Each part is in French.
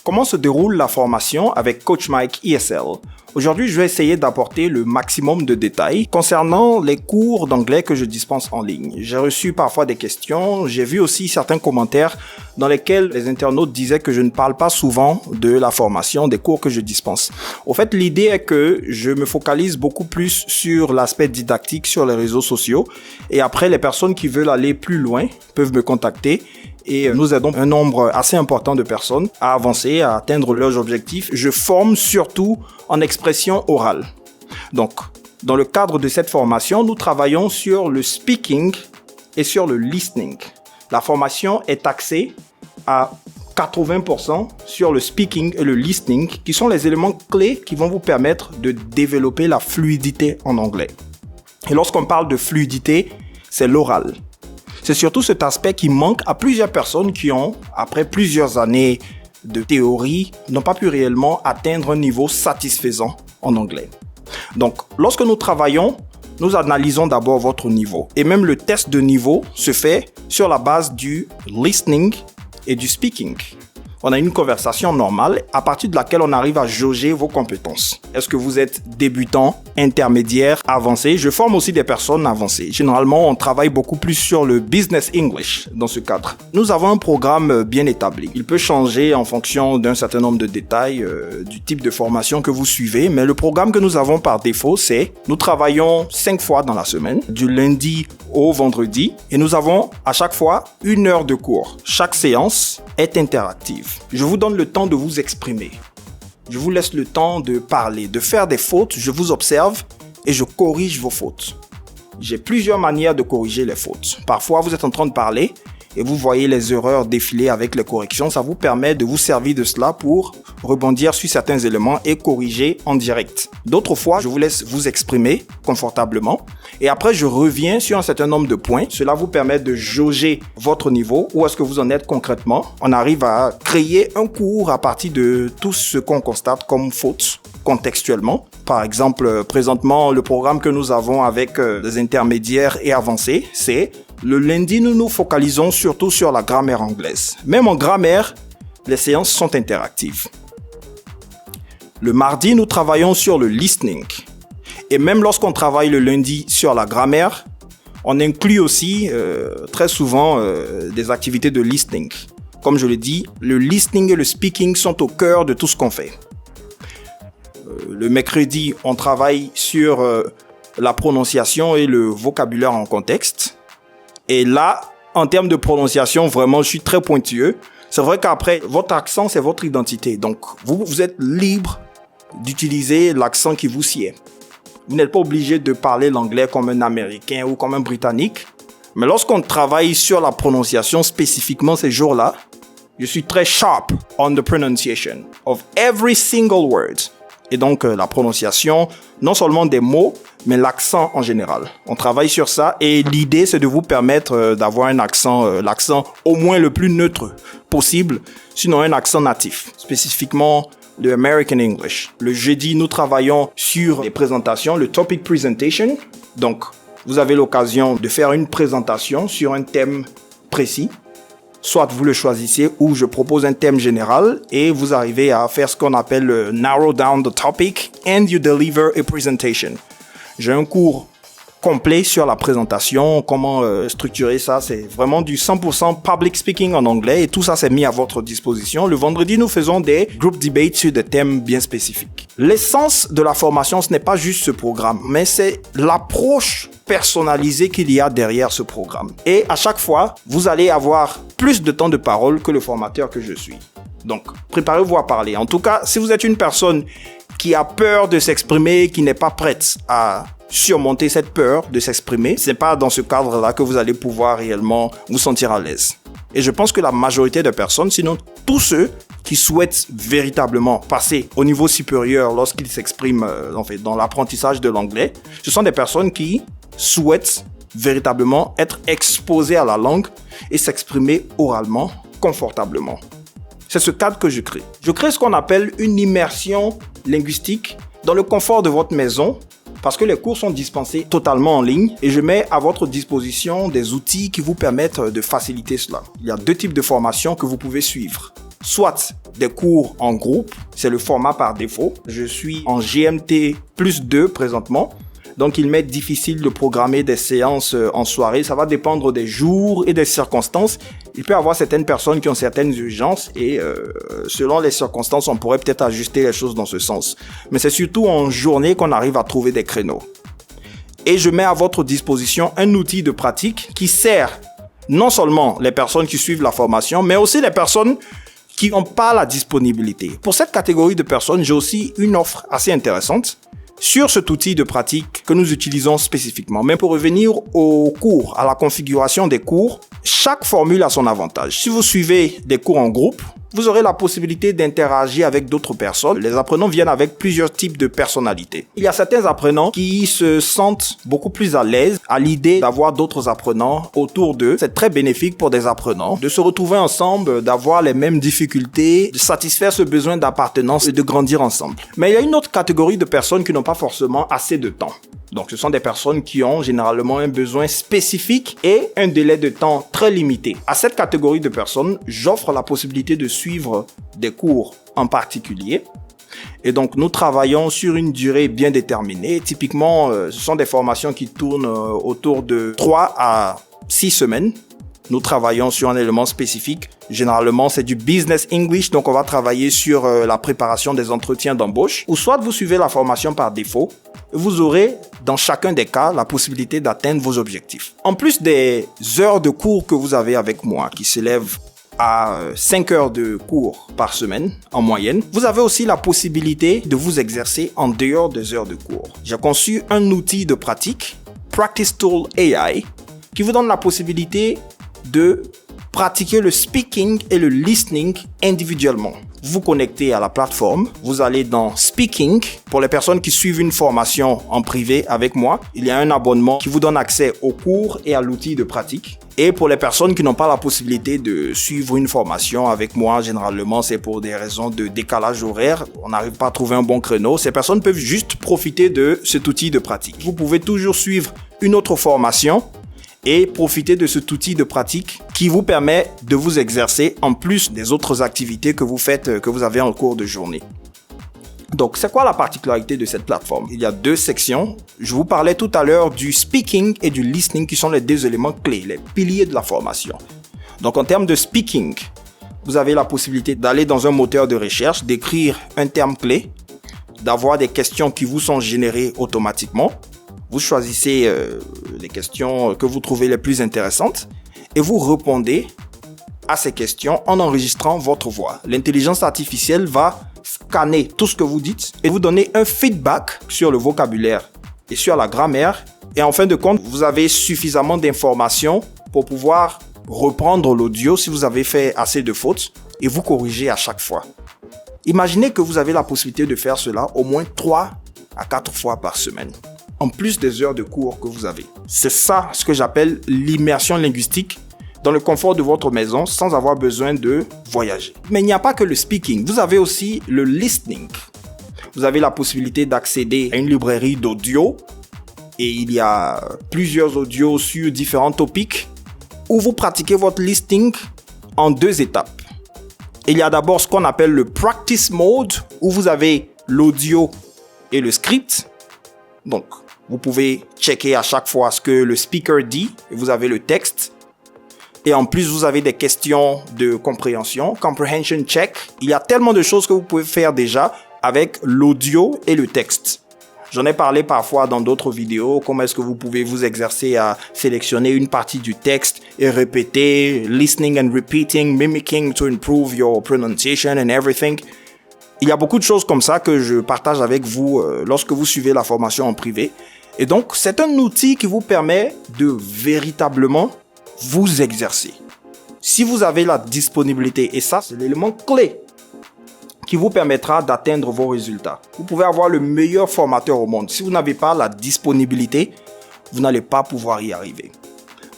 Comment se déroule la formation avec Coach Mike ESL? Aujourd'hui, je vais essayer d'apporter le maximum de détails concernant les cours d'anglais que je dispense en ligne. J'ai reçu parfois des questions, j'ai vu aussi certains commentaires dans lesquels les internautes disaient que je ne parle pas souvent de la formation, des cours que je dispense. Au fait, l'idée est que je me focalise beaucoup plus sur l'aspect didactique sur les réseaux sociaux et après, les personnes qui veulent aller plus loin peuvent me contacter. Et nous aidons un nombre assez important de personnes à avancer, à atteindre leurs objectifs. Je forme surtout en expression orale. Donc, dans le cadre de cette formation, nous travaillons sur le speaking et sur le listening. La formation est axée à 80% sur le speaking et le listening, qui sont les éléments clés qui vont vous permettre de développer la fluidité en anglais. Et lorsqu'on parle de fluidité, c'est l'oral. C'est surtout cet aspect qui manque à plusieurs personnes qui ont, après plusieurs années de théorie, n'ont pas pu réellement atteindre un niveau satisfaisant en anglais. Donc, lorsque nous travaillons, nous analysons d'abord votre niveau. Et même le test de niveau se fait sur la base du listening et du speaking. On a une conversation normale à partir de laquelle on arrive à jauger vos compétences. Est-ce que vous êtes débutant, intermédiaire, avancé? Je forme aussi des personnes avancées. Généralement, on travaille beaucoup plus sur le business English dans ce cadre. Nous avons un programme bien établi. Il peut changer en fonction d'un certain nombre de détails du type de formation que vous suivez, mais le programme que nous avons par défaut, c'est nous travaillons 5 fois dans la semaine, du lundi au vendredi, et nous avons à chaque fois 1 heure de cours. Chaque séance est interactive. Je vous donne le temps de vous exprimer. Je vous laisse le temps de parler, de faire des fautes. Je vous observe et je corrige vos fautes. J'ai plusieurs manières de corriger les fautes. Parfois, vous êtes en train de parler et vous voyez les erreurs défiler avec les corrections. Ça vous permet de vous servir de cela pour rebondir sur certains éléments et corriger en direct. D'autres fois, je vous laisse vous exprimer confortablement et après, je reviens sur un certain nombre de points. Cela vous permet de jauger votre niveau. Où est-ce que vous en êtes concrètement? On arrive à créer un cours à partir de tout ce qu'on constate comme fautes contextuellement. Par exemple, présentement, le programme que nous avons avec les intermédiaires et avancés, c'est le lundi, nous nous focalisons surtout sur la grammaire anglaise. Même en grammaire, les séances sont interactives. Le mardi, nous travaillons sur le listening. Et même lorsqu'on travaille le lundi sur la grammaire, on inclut aussi très souvent des activités de listening. Comme je l'ai dit, le listening et le speaking sont au cœur de tout ce qu'on fait. Le mercredi, on travaille sur la prononciation et le vocabulaire en contexte. Et là, en termes de prononciation, vraiment, je suis très pointilleux. C'est vrai qu'après, votre accent, c'est votre identité. Donc, vous êtes libre d'utiliser l'accent qui vous sied. Vous n'êtes pas obligé de parler l'anglais comme un Américain ou comme un Britannique. Mais lorsqu'on travaille sur la prononciation spécifiquement ces jours-là, je suis très sharp on the pronunciation of every single word. Et donc, la prononciation, non seulement des mots, mais l'accent en général. On travaille sur ça et l'idée, c'est de vous permettre d'avoir un accent, l'accent au moins le plus neutre possible, sinon un accent natif, spécifiquement le American English. Le jeudi, nous travaillons sur les présentations, le topic presentation. Donc, vous avez l'occasion de faire une présentation sur un thème précis. Soit vous le choisissez ou je propose un thème général et vous arrivez à faire ce qu'on appelle narrow down the topic and you deliver a presentation. J'ai un cours complet sur la présentation, comment structurer ça. C'est vraiment du 100% public speaking en anglais et tout ça c'est mis à votre disposition. Le vendredi, nous faisons des group debates sur des thèmes bien spécifiques. L'essence de la formation, ce n'est pas juste ce programme, mais c'est l'approche personnalisée qu'il y a derrière ce programme. Et à chaque fois, vous allez avoir plus de temps de parole que le formateur que je suis. Donc, préparez-vous à parler. En tout cas, si vous êtes une personne qui a peur de s'exprimer, qui n'est pas prête à surmonter cette peur de s'exprimer, c'est pas dans ce cadre-là que vous allez pouvoir réellement vous sentir à l'aise. Et je pense que la majorité des personnes, sinon tous ceux qui souhaitent véritablement passer au niveau supérieur lorsqu'ils s'expriment dans l'apprentissage de l'anglais, ce sont des personnes qui souhaitent véritablement être exposés à la langue et s'exprimer oralement, confortablement. C'est ce cadre que je crée. Je crée ce qu'on appelle une immersion linguistique dans le confort de votre maison parce que les cours sont dispensés totalement en ligne et je mets à votre disposition des outils qui vous permettent de faciliter cela. Il y a 2 types de formations que vous pouvez suivre. soit des cours en groupe, c'est le format par défaut. Je suis en GMT plus 2 présentement. Donc, il m'est difficile de programmer des séances en soirée. Ça va dépendre des jours et des circonstances. Il peut y avoir certaines personnes qui ont certaines urgences et selon les circonstances, on pourrait peut-être ajuster les choses dans ce sens. Mais c'est surtout en journée qu'on arrive à trouver des créneaux. Et je mets à votre disposition un outil de pratique qui sert non seulement les personnes qui suivent la formation, mais aussi les personnes qui n'ont pas la disponibilité. Pour cette catégorie de personnes, j'ai aussi une offre assez intéressante sur cet outil de pratique que nous utilisons spécifiquement. Mais pour revenir aux cours, à la configuration des cours, chaque formule a son avantage. Si vous suivez des cours en groupe, vous aurez la possibilité d'interagir avec d'autres personnes. Les apprenants viennent avec plusieurs types de personnalités. Il y a certains apprenants qui se sentent beaucoup plus à l'aise à l'idée d'avoir d'autres apprenants autour d'eux. C'est très bénéfique pour des apprenants de se retrouver ensemble, d'avoir les mêmes difficultés, de satisfaire ce besoin d'appartenance et de grandir ensemble. Mais il y a une autre catégorie de personnes qui n'ont pas forcément assez de temps. Donc, ce sont des personnes qui ont généralement un besoin spécifique et un délai de temps très limité. À cette catégorie de personnes, j'offre la possibilité de suivre des cours en particulier. Et donc, nous travaillons sur une durée bien déterminée. Typiquement, ce sont des formations qui tournent autour de 3 à 6 semaines. Nous travaillons sur un élément spécifique. Généralement, c'est du business English. Donc, on va travailler sur la préparation des entretiens d'embauche. Ou soit vous suivez la formation par défaut. Vous aurez, dans chacun des cas, la possibilité d'atteindre vos objectifs. En plus des heures de cours que vous avez avec moi, qui s'élèvent à 5 heures de cours par semaine, en moyenne, vous avez aussi la possibilité de vous exercer en dehors des heures de cours. J'ai conçu un outil de pratique, Practice Tool AI, qui vous donne la possibilité de pratiquer le speaking et le listening individuellement. Vous connectez à la plateforme, vous allez dans Speaking. Pour les personnes qui suivent une formation en privé avec moi, il y a un abonnement qui vous donne accès aux cours et à l'outil de pratique. Et pour les personnes qui n'ont pas la possibilité de suivre une formation avec moi, généralement c'est pour des raisons de décalage horaire, on n'arrive pas à trouver un bon créneau, ces personnes peuvent juste profiter de cet outil de pratique. Vous pouvez toujours suivre une autre formation et profiter de cet outil de pratique qui vous permet de vous exercer en plus des autres activités que vous faites, que vous avez en cours de journée. Donc, c'est quoi la particularité de cette plateforme? Il y a 2 sections. Je vous parlais tout à l'heure du speaking et du listening qui sont les 2 éléments clés, les piliers de la formation. Donc, en termes de speaking, vous avez la possibilité d'aller dans un moteur de recherche, d'écrire un terme clé, d'avoir des questions qui vous sont générées automatiquement. Vous choisissez les questions que vous trouvez les plus intéressantes et vous répondez à ces questions en enregistrant votre voix. L'intelligence artificielle va scanner tout ce que vous dites et vous donner un feedback sur le vocabulaire et sur la grammaire. Et en fin de compte, vous avez suffisamment d'informations pour pouvoir reprendre l'audio si vous avez fait assez de fautes et vous corriger à chaque fois. Imaginez que vous avez la possibilité de faire cela au moins 3 à 4 fois par semaine, en plus des heures de cours que vous avez. C'est ça ce que j'appelle l'immersion linguistique dans le confort de votre maison sans avoir besoin de voyager. Mais il n'y a pas que le speaking, vous avez aussi le listening. Vous avez la possibilité d'accéder à une librairie d'audio et il y a plusieurs audios sur différents topics où vous pratiquez votre listening en 2 étapes. Il y a d'abord ce qu'on appelle le practice mode où vous avez l'audio et le script. Donc, vous pouvez checker à chaque fois ce que le speaker dit et vous avez le texte. Et en plus, vous avez des questions de compréhension, comprehension check. Il y a tellement de choses que vous pouvez faire déjà avec l'audio et le texte. J'en ai parlé parfois dans d'autres vidéos, comment est-ce que vous pouvez vous exercer à sélectionner une partie du texte et répéter, listening and repeating, mimicking to improve your pronunciation and everything. Il y a beaucoup de choses comme ça que je partage avec vous lorsque vous suivez la formation en privé. Et donc, c'est un outil qui vous permet de véritablement vous exercer. Si vous avez la disponibilité, et ça, c'est l'élément clé qui vous permettra d'atteindre vos résultats. Vous pouvez avoir le meilleur formateur au monde. Si vous n'avez pas la disponibilité, vous n'allez pas pouvoir y arriver.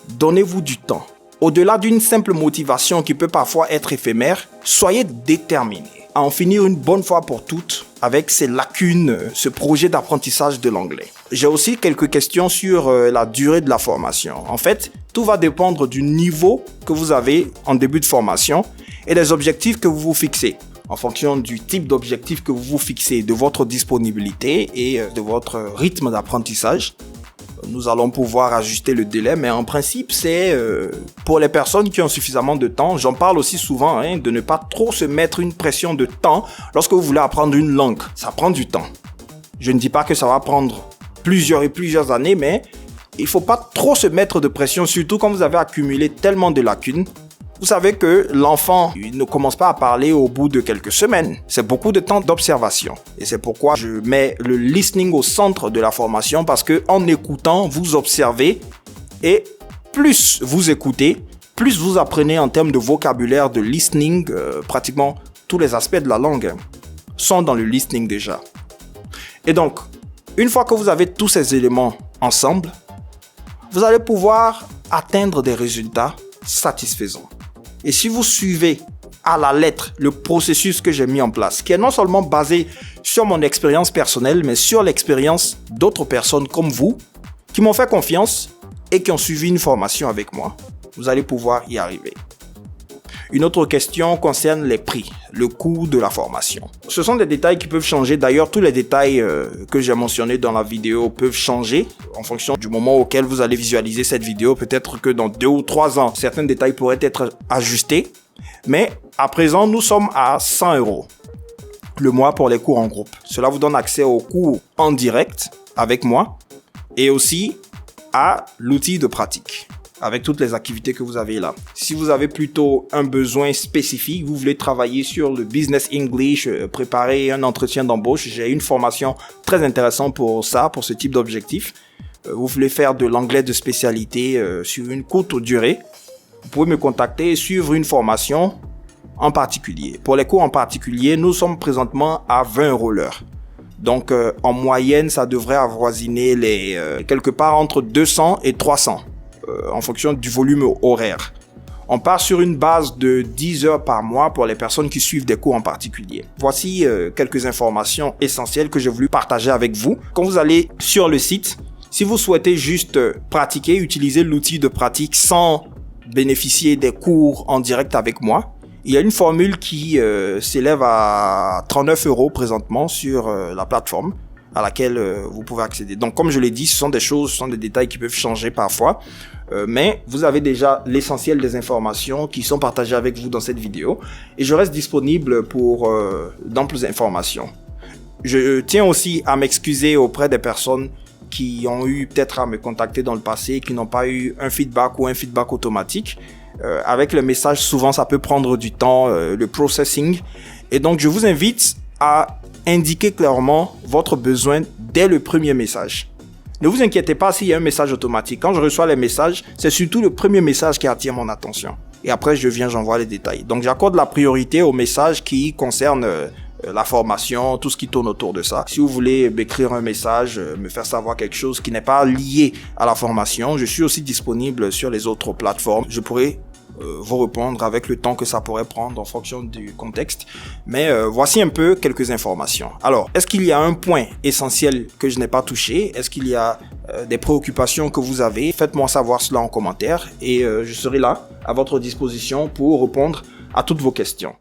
Donnez-vous du temps. Au-delà d'une simple motivation qui peut parfois être éphémère, soyez déterminé à en finir une bonne fois pour toutes avec ces lacunes, ce projet d'apprentissage de l'anglais. J'ai aussi quelques questions sur la durée de la formation. En fait, tout va dépendre du niveau que vous avez en début de formation et des objectifs que vous vous fixez. En fonction du type d'objectif que vous vous fixez, de votre disponibilité et de votre rythme d'apprentissage, nous allons pouvoir ajuster le délai, mais en principe, c'est pour les personnes qui ont suffisamment de temps. J'en parle aussi souvent, de ne pas trop se mettre une pression de temps lorsque vous voulez apprendre une langue. Ça prend du temps. Je ne dis pas que ça va prendre plusieurs années, mais il faut pas trop se mettre de pression, surtout quand vous avez accumulé tellement de lacunes. Vous savez que l'enfant ne commence pas à parler au bout de quelques semaines. C'est beaucoup de temps d'observation. Et c'est pourquoi je mets le listening au centre de la formation, parce que en écoutant, vous observez, et plus vous écoutez, plus vous apprenez en termes de vocabulaire, de listening. Pratiquement tous les aspects de la langue sont dans le listening déjà. Et donc, une fois que vous avez tous ces éléments ensemble, vous allez pouvoir atteindre des résultats satisfaisants. Et si vous suivez à la lettre le processus que j'ai mis en place, qui est non seulement basé sur mon expérience personnelle, mais sur l'expérience d'autres personnes comme vous, qui m'ont fait confiance et qui ont suivi une formation avec moi, vous allez pouvoir y arriver. Une autre question concerne les prix, le coût de la formation. Ce sont des détails qui peuvent changer. D'ailleurs, tous les détails que j'ai mentionnés dans la vidéo peuvent changer en fonction du moment auquel vous allez visualiser cette vidéo. Peut-être que dans 2 ou 3 ans, certains détails pourraient être ajustés. Mais à présent, nous sommes à 100 € le mois pour les cours en groupe. Cela vous donne accès aux cours en direct avec moi et aussi à l'outil de pratique, avec toutes les activités que vous avez là. Si vous avez plutôt un besoin spécifique, vous voulez travailler sur le business English, préparer un entretien d'embauche, j'ai une formation très intéressante pour ça, pour ce type d'objectif. Vous voulez faire de l'anglais de spécialité sur une courte durée, vous pouvez me contacter et suivre une formation en particulier. Pour les cours en particulier, nous sommes présentement à 20 € l'heure. Donc, en moyenne, ça devrait avoisiner quelque part entre 200 et 300. En fonction du volume horaire. On part sur une base de 10 heures par mois pour les personnes qui suivent des cours en particulier. Voici quelques informations essentielles que j'ai voulu partager avec vous. Quand vous allez sur le site, si vous souhaitez juste pratiquer, utiliser l'outil de pratique sans bénéficier des cours en direct avec moi, il y a une formule qui s'élève à 39 € présentement sur la plateforme à laquelle vous pouvez accéder. Donc, comme je l'ai dit, ce sont des détails qui peuvent changer parfois, mais vous avez déjà l'essentiel des informations qui sont partagées avec vous dans cette vidéo, et je reste disponible pour d'amples informations. Je tiens aussi à m'excuser auprès des personnes qui ont eu peut-être à me contacter dans le passé, qui n'ont pas eu un feedback ou un feedback automatique. Avec le message, souvent, ça peut prendre du temps, le processing, et donc je vous invite à indiquez clairement votre besoin dès le premier message. Ne vous inquiétez pas s'il y a un message automatique. Quand je reçois les messages, c'est surtout le premier message qui attire mon attention. Et après, j'envoie les détails. Donc, j'accorde la priorité aux messages qui concernent la formation, tout ce qui tourne autour de ça. Si vous voulez m'écrire un message, me faire savoir quelque chose qui n'est pas lié à la formation, je suis aussi disponible sur les autres plateformes. Je pourrais vous répondre avec le temps que ça pourrait prendre en fonction du contexte. Mais voici un peu quelques informations. Alors, est-ce qu'il y a un point essentiel que je n'ai pas touché? Est-ce qu'il y a des préoccupations que vous avez? Faites-moi savoir cela en commentaire et je serai là à votre disposition pour répondre à toutes vos questions.